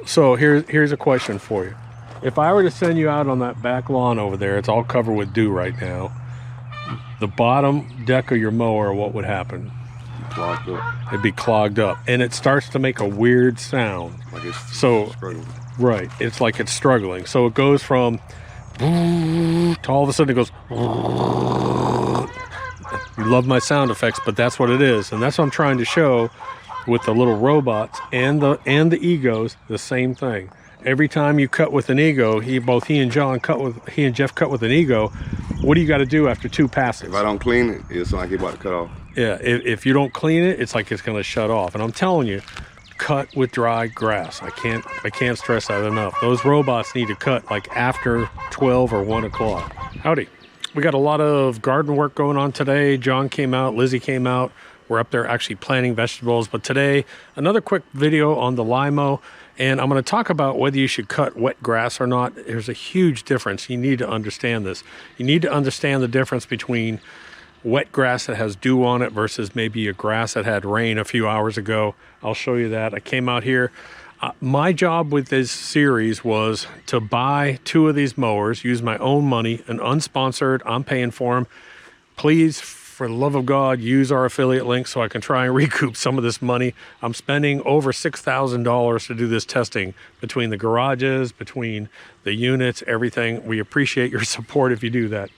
So here's a question for you. If I were to send you out on that back lawn over there, it's all covered with dew right now. The bottom deck of your mower, what would happen? Clogged up. It'd be clogged up, and it starts to make a weird sound. Like it's struggling. Right, it's like it's struggling. So it goes from to all of a sudden it goes. You love my sound effects, but that's what it is, and that's what I'm trying to show with the little robots and the egos. The same thing. Every time you cut with an ego, both he and Jeff cut with an ego. What do you got to do after 2 passes? If I don't clean it, it's like it's about to cut off. Yeah, if you don't clean it, it's like it's going to shut off. And I'm telling you, cut with dry grass. I can't stress that enough. Those robots need to cut like after 12 or 1 o'clock. Howdy. We got a lot of garden work going on today. John came out, Lizzie came out. We're up there actually planting vegetables. But today, another quick video on the Lymow. And I'm going to talk about whether you should cut wet grass or not. There's a huge difference. You need to understand this. You need to understand the difference between wet grass that has dew on it versus maybe a grass that had rain a few hours ago. I'll show you that. I came out here. My job with this series was to buy 2 of these mowers, use my own money, and unsponsored. I'm paying for them. Please, for the love of God, use our affiliate link so I can try and recoup some of this money. I'm spending over $6,000 to do this testing between the garages, between the units, everything. We appreciate your support if you do that.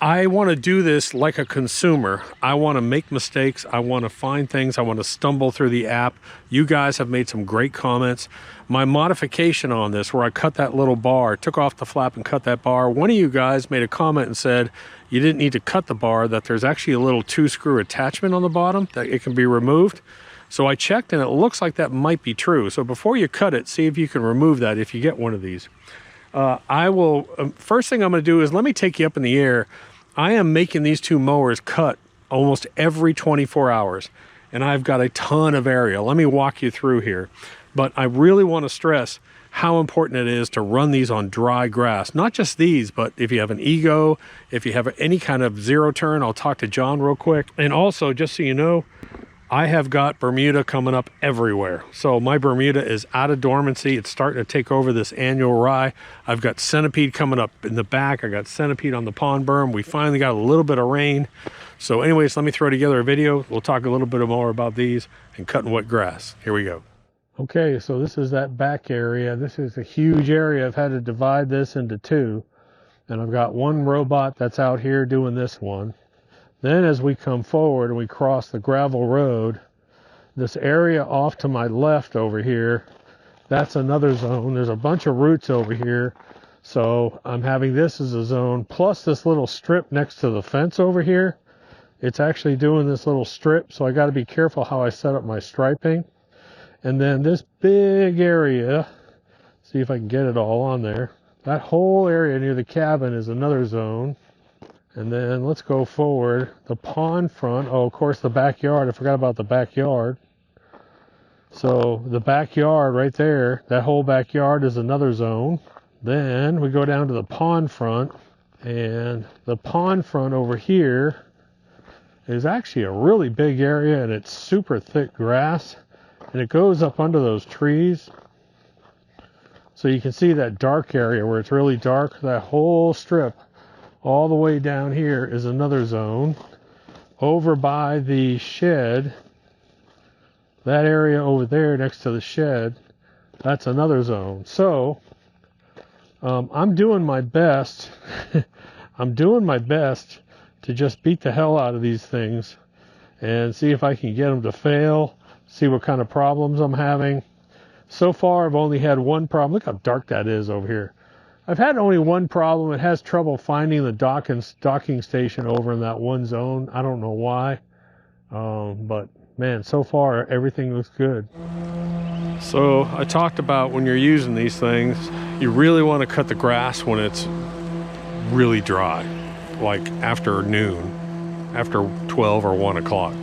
I want to do this like a consumer. I want to make mistakes. I want to find things. I want to stumble through the app. You guys have made some great comments. My modification on this, where I cut that little bar, took off the flap and cut that bar, one of you guys made a comment and said you didn't need to cut the bar, that there's actually a little 2-screw attachment on the bottom that it can be removed. So I checked and it looks like that might be true. So before you cut it, see if you can remove that if you get one of these. First thing I'm going to do is let me take you up in the air. I am making these 2 mowers cut almost every 24 hours, and I've got a ton of area. Let me walk you through here. But I really want to stress how important it is to run these on dry grass. Not just these, but if you have an ego, if you have any kind of zero turn, I'll talk to John real quick. And also, just so you know, I have got Bermuda coming up everywhere. So my Bermuda is out of dormancy. It's starting to take over this annual rye. I've got centipede coming up in the back. I got centipede on the pond berm. We finally got a little bit of rain. So anyways, let me throw together a video. We'll talk a little bit more about these and cutting wet grass. Here we go. Okay, so this is that back area. This is a huge area. I've had to divide this into 2. And I've got 1 robot that's out here doing this one. Then as we come forward and we cross the gravel road, this area off to my left over here, that's another zone. There's a bunch of roots over here. So I'm having this as a zone, plus this little strip next to the fence over here. It's actually doing this little strip, so I got to be careful how I set up my striping. And then this big area, see if I can get it all on there. That whole area near the cabin is another zone. And then let's go forward. The pond front, oh, of course, the backyard. I forgot about the backyard. So the backyard right there, that whole backyard is another zone. Then we go down to the pond front, and the pond front over here is actually a really big area, and it's super thick grass, and it goes up under those trees. So you can see that dark area where it's really dark. That whole strip all the way down here is another zone. Over by the shed, that area over there next to the shed, that's another zone. So I'm doing my best. I'm doing my best to just beat the hell out of these things and see if I can get them to fail, see what kind of problems I'm having. So far, I've only had 1 problem. Look how dark that is over here. I've had only 1 problem. It has trouble finding the docking station over in that 1 zone. I don't know why. But man, so far everything looks good. So I talked about when you're using these things, you really want to cut the grass when it's really dry, like after noon, after 12 or 1 o'clock.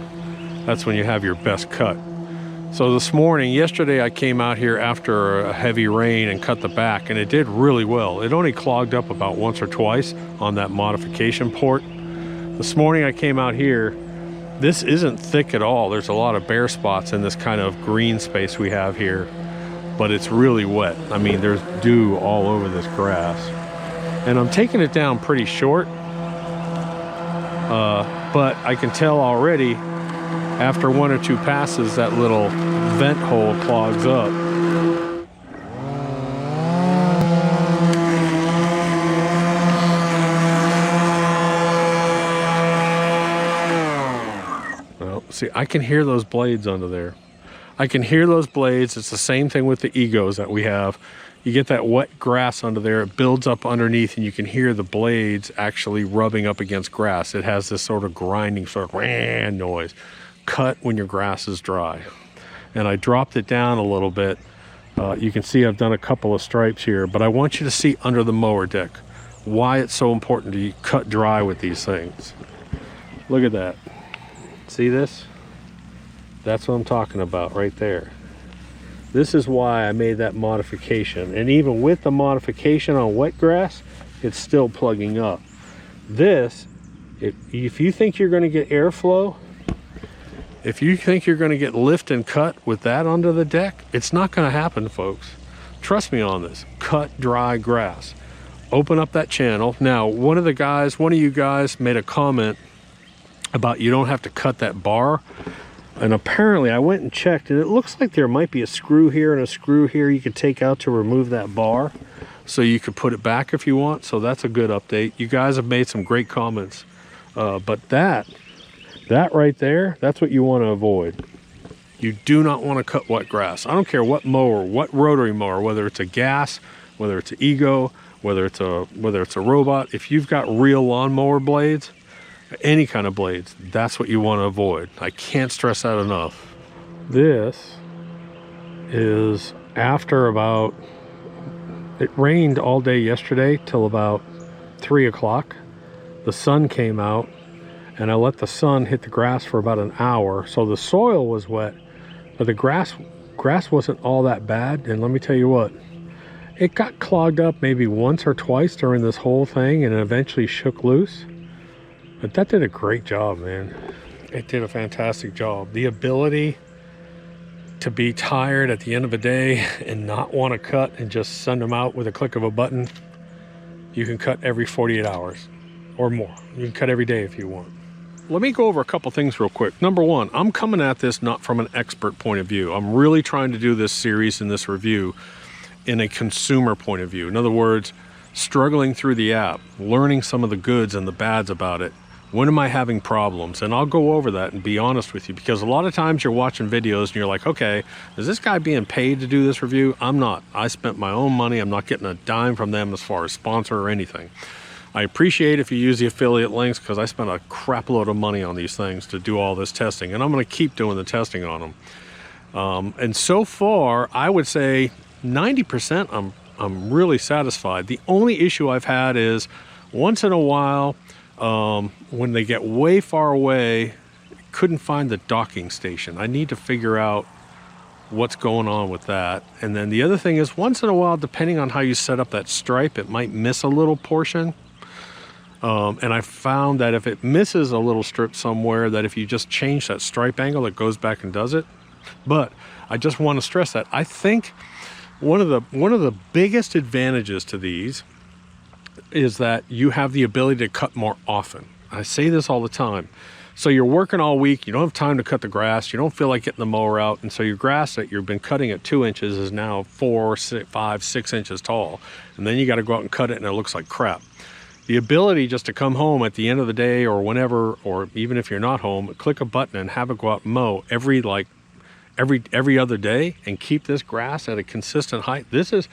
That's when you have your best cut. So yesterday I came out here after a heavy rain and cut the back, and it did really well. It only clogged up about once or twice on that modification port. This morning I came out here. This isn't thick at all. There's a lot of bare spots in this kind of green space we have here. but it's really wet. I mean, there's dew all over this grass. And I'm taking it down pretty short, but I can tell already after 1 or 2 passes that little vent hole clogs up. Well, see, I can hear those blades under there. I can hear those blades. It's the same thing with the egos that we have. You get that wet grass under there, it builds up underneath, and you can hear the blades actually rubbing up against grass. It has this sort of grinding, sort of noise. Cut when your grass is dry. And I dropped it down a little bit. You can see I've done a couple of stripes here, but I want you to see under the mower deck why it's so important to cut dry with these things. Look at that. See this? That's what I'm talking about right there. This is why I made that modification. And even with the modification on wet grass, it's still plugging up. This, if you think you're going to get airflow, if you think you're going to get lift and cut with that under the deck, it's not going to happen, folks. Trust me on this. Cut dry grass. Open up that channel. Now, one of you guys made a comment about you don't have to cut that bar. And apparently I went and checked, and it looks like there might be a screw here and a screw here you could take out to remove that bar. So you could put it back if you want. So that's a good update. You guys have made some great comments. But that right there, that's what you want to avoid. You do not want to cut wet grass. I don't care what mower, what rotary mower, whether it's a gas, whether it's an ego, whether it's a robot. If you've got real lawnmower blades, any kind of blades, that's what you want to avoid. I can't stress that enough. This is after about, it rained all day yesterday till about 3 o'clock. The sun came out, and I let the sun hit the grass for about an hour. So the soil was wet, but the grass wasn't all that bad. And let me tell you what, it got clogged up maybe once or twice during this whole thing, and it eventually shook loose. But that did a great job, man. It did a fantastic job. The ability to be tired at the end of a day and not want to cut and just send them out with a click of a button. You can cut every 48 hours or more. You can cut every day if you want. Let me go over a couple things real quick. Number one, I'm coming at this not from an expert point of view. I'm really trying to do this series and this review in a consumer point of view. In other words, struggling through the app, learning some of the goods and the bads about it. When am I having problems? And I'll go over that and be honest with you, because a lot of times you're watching videos and you're like, okay, is this guy being paid to do this review? I'm not. I spent my own money. I'm not getting a dime from them as far as sponsor or anything. I appreciate if you use the affiliate links, because I spent a crap load of money on these things to do all this testing, and I'm going to keep doing the testing on them. And so far, I would say 90% I'm really satisfied. The only issue I've had is once in a while, when they get way far away, couldn't find the docking station. I need to figure out what's going on with that. And then the other thing is, once in a while, depending on how you set up that stripe, it might miss a little portion. And I found that if it misses a little strip somewhere, that if you just change that stripe angle, it goes back and does it. But I just want to stress that I think one of the biggest advantages to these is that you have the ability to cut more often. I say this all the time. So you're working all week, you don't have time to cut the grass, you don't feel like getting the mower out, and so your grass that you've been cutting at 2 inches is now 4, 5, 6 inches tall, and then you got to go out and cut it and it looks like crap. The ability just to come home at the end of the day or whenever, or even if you're not home, click a button and have it go out and mow every other day and keep this grass at a consistent height. This is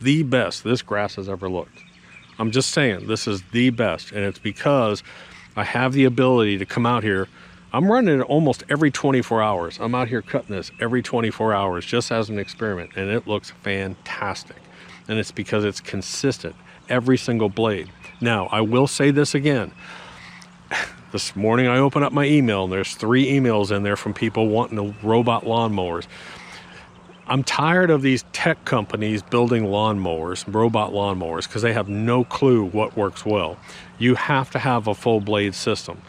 the best this grass has ever looked. I'm just saying, this is the best, and it's because I have the ability to come out here. I'm running it almost every 24 hours. I'm out here cutting this every 24 hours just as an experiment, and it looks fantastic. And it's because it's consistent, every single blade. Now, I will say this again. This morning I opened up my email, and there's 3 emails in there from people wanting the robot lawnmowers. I'm tired of these tech companies building lawnmowers, robot lawnmowers, because they have no clue what works well. You have to have a full blade system.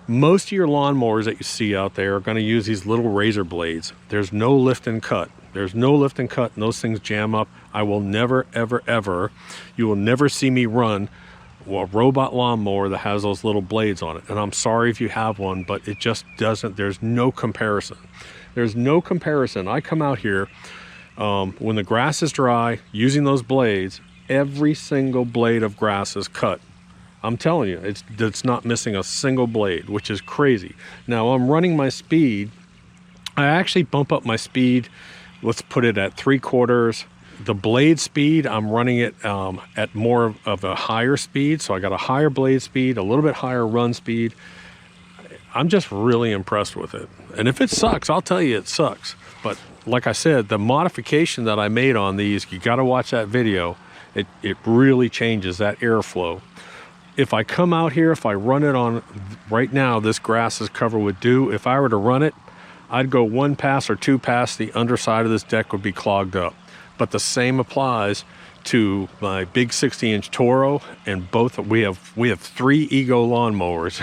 Most of your lawnmowers that you see out there are going to use these little razor blades. There's no lift and cut. There's no lift and cut, and those things jam up. I will never, ever, ever, you will never see me run a robot lawnmower that has those little blades on it. And I'm sorry if you have one, but it just doesn't, there's no comparison. There's no comparison. I come out here when the grass is dry, using those blades, every single blade of grass is cut. I'm telling you, it's not missing a single blade, which is crazy. Now I'm running my speed. I actually bump up my speed. Let's put it at 3/4. The blade speed, I'm running it at more of a higher speed. So I got a higher blade speed, a little bit higher run speed. I'm just really impressed with it. And if it sucks, I'll tell you it sucks. But like I said, the modification that I made on these, you got to watch that video. It really changes that airflow. If I come out here, if I run it on, right now this grass is covered with dew. If I were to run it, I'd go 1 pass or 2 pass, the underside of this deck would be clogged up. But the same applies to my big 60-inch Toro, and both we have 3 Ego lawnmowers.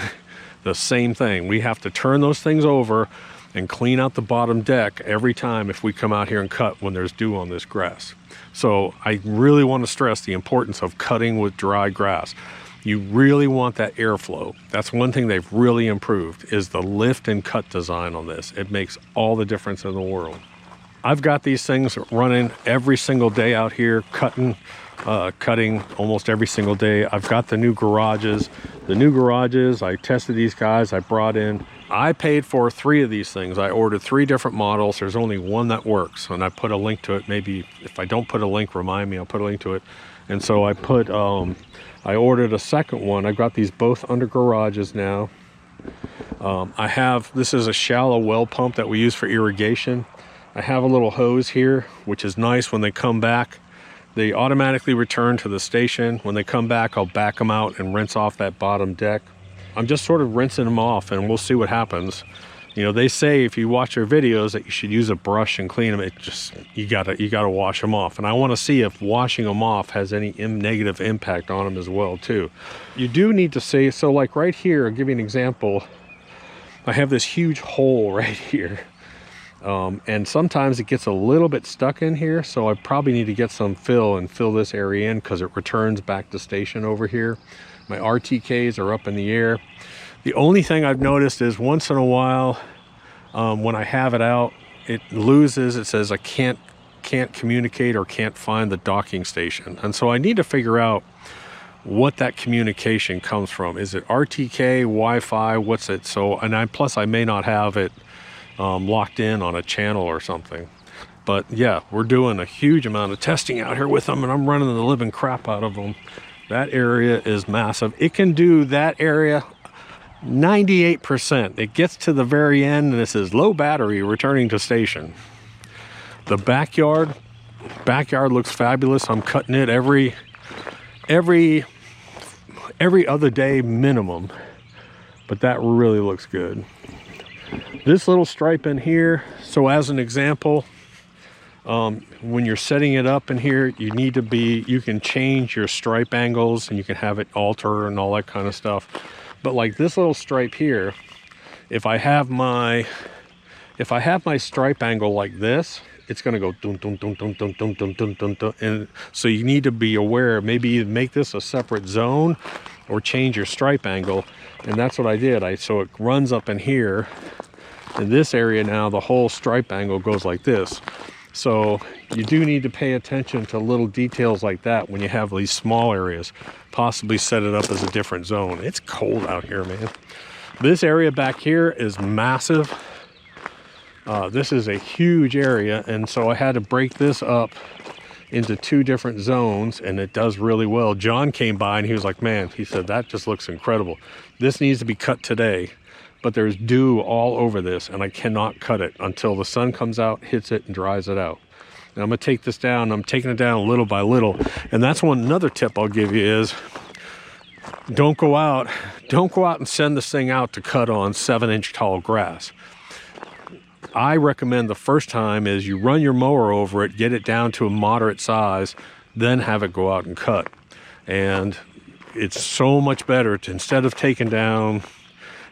The same thing. We have to turn those things over and clean out the bottom deck every time if we come out here and cut when there's dew on this grass. So I really want to stress the importance of cutting with dry grass. You really want that airflow. That's one thing they've really improved, is the lift and cut design on this. It makes all the difference in the world. I've got these things running every single day out here, cutting almost every single day. I've got the new garages. The new garages, I tested these guys, I brought in. I paid for 3 of these things. I ordered 3 different models. There's only one that works, and I put a link to it. Maybe if I don't put a link, remind me, I'll put a link to it. And so I put, I ordered a second one. I got these both under garages now. This is a shallow well pump that we use for irrigation. I have a little hose here, which is nice. When they come back, they automatically return to the station. When they come back, I'll back them out and rinse off that bottom deck. I'm just sort of rinsing them off, and we'll see what happens. You know, they say if you watch their videos that you should use a brush and clean them. It just, you gotta wash them off. And I want to see if washing them off has any negative impact on them as well too. You do need to see, so like right here, I'll give you an example. I have this huge hole right here. And sometimes it gets a little bit stuck in here, so I probably need to get some fill and fill this area in, because it returns back to station over here. My RTKs are up in the air. The only thing I've noticed is once in a while, when I have it out, it loses. It says I can't communicate or can't find the docking station. And so I need to figure out what that communication comes from. Is it RTK, Wi-Fi, what's it? So, and plus I may not have it locked in on a channel or something. But yeah, we're doing a huge amount of testing out here with them, and I'm running the living crap out of them. That area is massive. It can do that area 98%. It gets to the very end and it says low battery, returning to station. The backyard looks fabulous. I'm cutting it every other day minimum, but that really looks good. This little stripe in here, so as an example, when you're setting it up in here, you can change your stripe angles, and you can have it alter and all that kind of stuff. But like this little stripe here, if I have my stripe angle like this, it's going to go dun, dun, dun, dun, dun, dun, dun, dun, dun, dun. And so you need to be aware, maybe you make this a separate zone or change your stripe angle. And that's what I did. So it runs up in here. In this area now, the whole stripe angle goes like this. So you do need to pay attention to little details like that when you have these small areas. Possibly set it up as a different zone. It's cold out here, man. This area back here is massive. This is a huge area, and so I had to break this up into 2 different zones, and it does really well. John came by and he was like, man, he said, that just looks incredible. This needs to be cut today, but there's dew all over this, and I cannot cut it until the sun comes out, hits it, and dries it out. And I'm gonna take this down. I'm taking it down little by little. And that's another tip I'll give you is don't go out and send this thing out to cut on 7-inch tall grass. I recommend the first time is you run your mower over it, get it down to a moderate size, then have it go out and cut. And it's so much better to, instead of taking down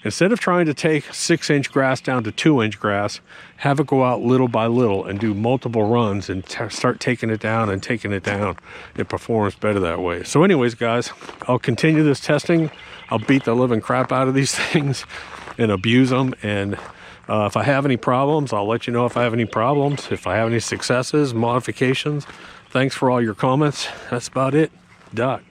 Instead of trying to take 6-inch grass down to 2-inch grass, have it go out little by little and do multiple runs and start taking it down and taking it down. It performs better that way. So anyways, guys, I'll continue this testing. I'll beat the living crap out of these things and abuse them. And if I have any problems, I'll let you know if I have any problems. If I have any successes, modifications. Thanks for all your comments. That's about it. Doc.